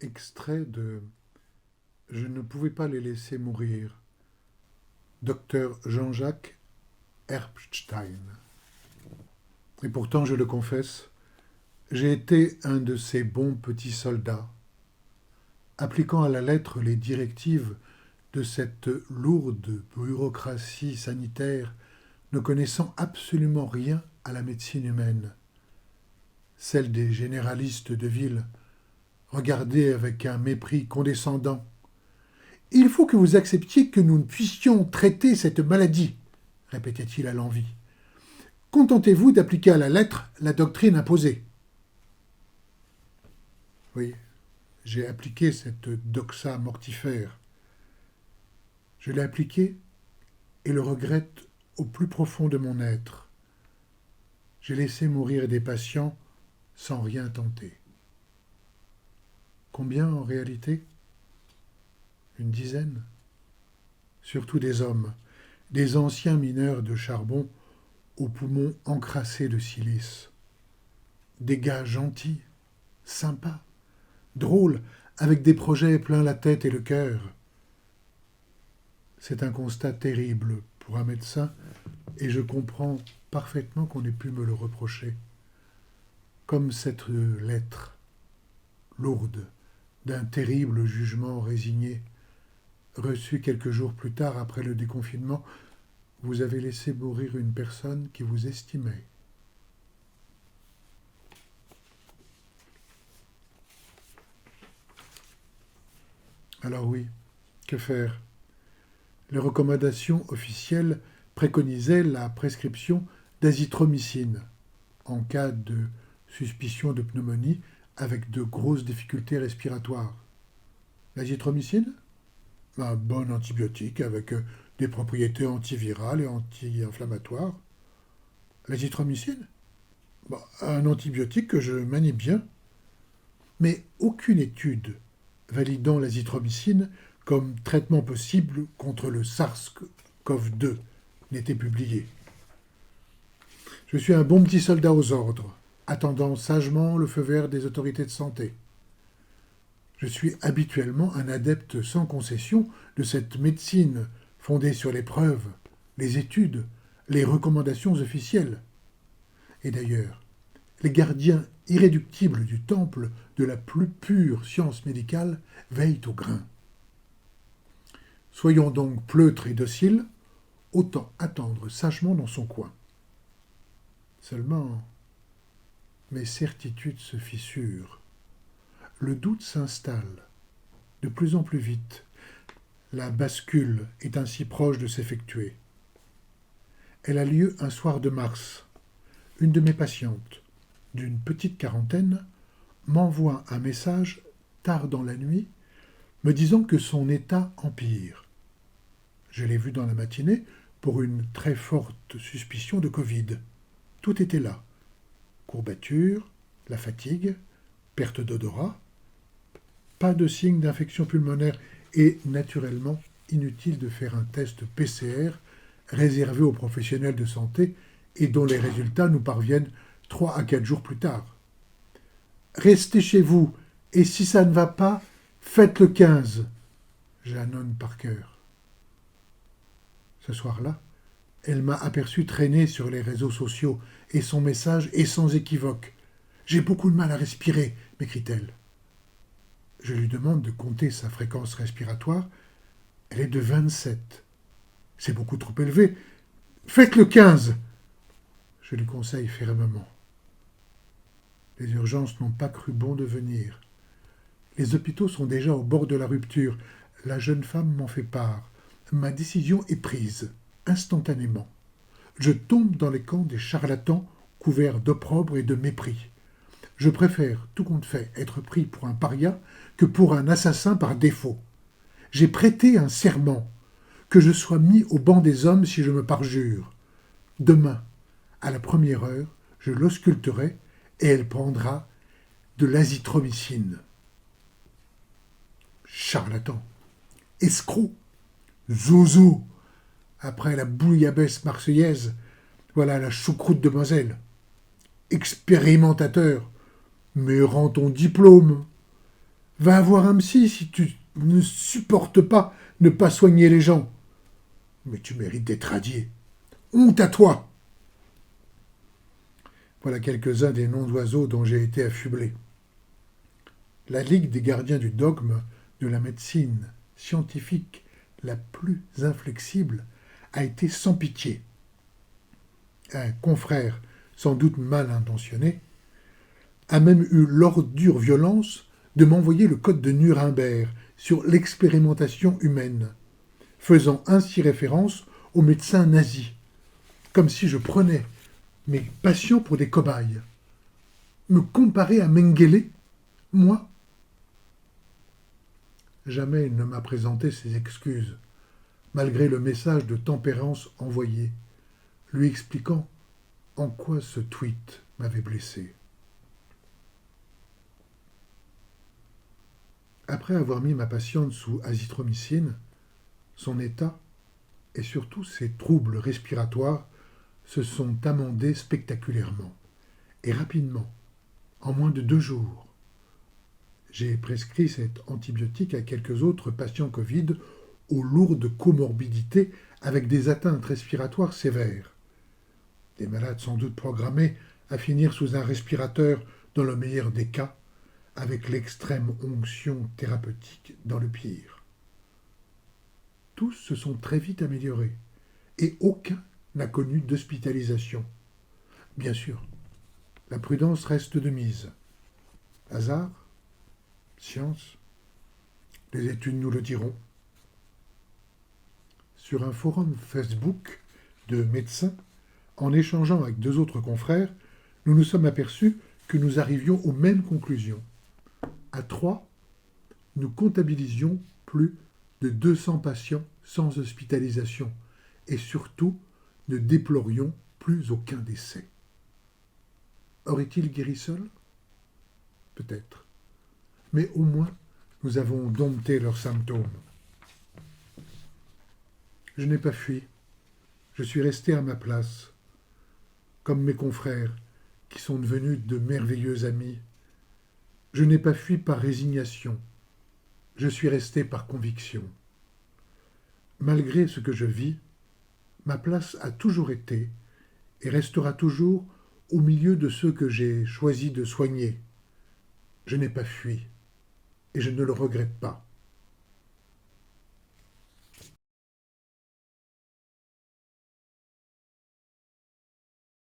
Extrait de Je ne pouvais pas les laisser mourir. Docteur Jean-Jacques Herbstein. Et pourtant, je le confesse, j'ai été un de ces bons petits soldats, appliquant à la lettre les directives de cette lourde bureaucratie sanitaire, ne connaissant absolument rien à la médecine humaine, celle des généralistes de ville, regardée avec un mépris condescendant. Il faut que vous acceptiez que nous ne puissions traiter cette maladie, répétait-il à l'envi. Contentez-vous d'appliquer à la lettre la doctrine imposée. Oui, j'ai appliqué cette doxa mortifère. Je l'ai appliquée et le regrette au plus profond de mon être. J'ai laissé mourir des patients sans rien tenter. Combien en réalité ? Une dizaine. Surtout des hommes, des anciens mineurs de charbon aux poumons encrassés de silice. Des gars gentils, sympas, drôles, avec des projets plein la tête et le cœur. C'est un constat terrible pour un médecin et je comprends parfaitement qu'on ait pu me le reprocher. Comme cette lettre, lourde, d'un terrible jugement résigné, reçue quelques jours plus tard après le déconfinement, vous avez laissé mourir une personne qui vous estimait. Alors oui, que faire ? Les recommandations officielles préconisaient la prescription d'azithromycine en cas de suspicion de pneumonie avec de grosses difficultés respiratoires. L'azithromycine ? Un bon antibiotique avec des propriétés antivirales et anti-inflammatoires. L'azithromycine ? Un antibiotique que je manie bien. Mais aucune étude validant l'azithromycine comme traitement possible contre le SARS-CoV-2 n'était publiée. Je suis un bon petit soldat aux ordres, attendant sagement le feu vert des autorités de santé. Je suis habituellement un adepte sans concession de cette médecine fondée sur les preuves, les études, les recommandations officielles. Et d'ailleurs, les gardiens irréductibles du temple de la plus pure science médicale veillent au grain. Soyons donc pleutres et dociles, autant attendre sagement dans son coin. Seulement, mes certitudes se fissurent. Le doute s'installe, de plus en plus vite. La bascule est ainsi proche de s'effectuer. Elle a lieu un soir de mars. Une de mes patientes, d'une petite quarantaine, m'envoie un message tard dans la nuit, me disant que son état empire. Je l'ai vue dans la matinée pour une très forte suspicion de Covid. Tout était là. Courbature, la fatigue, perte d'odorat, pas de signe d'infection pulmonaire et, naturellement, inutile de faire un test PCR réservé aux professionnels de santé et dont les résultats nous parviennent 3 à 4 jours plus tard. Restez chez vous, et si ça ne va pas, faites le 15, j'annonce par cœur. Ce soir-là, elle m'a aperçu traîner sur les réseaux sociaux, et son message est sans équivoque. « J'ai beaucoup de mal à respirer », m'écrit-elle. Je lui demande de compter sa fréquence respiratoire. Elle est de 27. C'est beaucoup trop élevé. « Faites le 15 !» Je lui conseille fermement. Les urgences n'ont pas cru bon de venir. Les hôpitaux sont déjà au bord de la rupture. La jeune femme m'en fait part. Ma décision est prise, instantanément. Je tombe dans les camps des charlatans couverts d'opprobre et de mépris. Je préfère, tout compte fait, être pris pour un paria que pour un assassin par défaut. J'ai prêté un serment, que je sois mis au banc des hommes si je me parjure. Demain, à la première heure, je l'ausculterai et elle prendra de l'azithromycine. Charlatan, escroc, zozo, après la bouillabaisse marseillaise, voilà la choucroute de Moselle. Expérimentateur, mais rends ton diplôme. Va avoir un psy si tu ne supportes pas ne pas soigner les gens. Mais tu mérites d'être radié. Honte à toi. Voilà quelques-uns des noms d'oiseaux dont j'ai été affublé. La Ligue des gardiens du dogme de la médecine scientifique la plus inflexible a été sans pitié. Un confrère, sans doute mal intentionné, a même eu l'ordure violence de m'envoyer le code de Nuremberg sur l'expérimentation humaine, faisant ainsi référence aux médecins nazis, comme si je prenais mes patients pour des cobayes. Me comparer à Mengele, moi? Jamais il ne m'a présenté ses excuses, malgré le message de tempérance envoyé, lui expliquant en quoi ce tweet m'avait blessé. Après avoir mis ma patiente sous azithromycine, son état et surtout ses troubles respiratoires se sont amendés spectaculairement et rapidement, en moins de 2 jours. J'ai prescrit cet antibiotique à quelques autres patients Covid aux lourdes comorbidités avec des atteintes respiratoires sévères. Des malades sans doute programmés à finir sous un respirateur dans le meilleur des cas, avec l'extrême onction thérapeutique dans le pire. Tous se sont très vite améliorés, et aucun n'a connu d'hospitalisation. Bien sûr, la prudence reste de mise. Hasard? Science? Les études nous le diront. Sur un forum Facebook de médecins, en échangeant avec 2 autres confrères, nous nous sommes aperçus que nous arrivions aux mêmes conclusions. À 3, nous comptabilisions plus de 200 patients sans hospitalisation et surtout ne déplorions plus aucun décès. Aurait-il guéri seul? Peut-être. Mais au moins, nous avons dompté leurs symptômes. Je n'ai pas fui. Je suis resté à ma place, comme mes confrères, qui sont devenus de merveilleux amis. Je n'ai pas fui par résignation. Je suis resté par conviction. Malgré ce que je vis, ma place a toujours été et restera toujours au milieu de ceux que j'ai choisi de soigner. Je n'ai pas fui et je ne le regrette pas.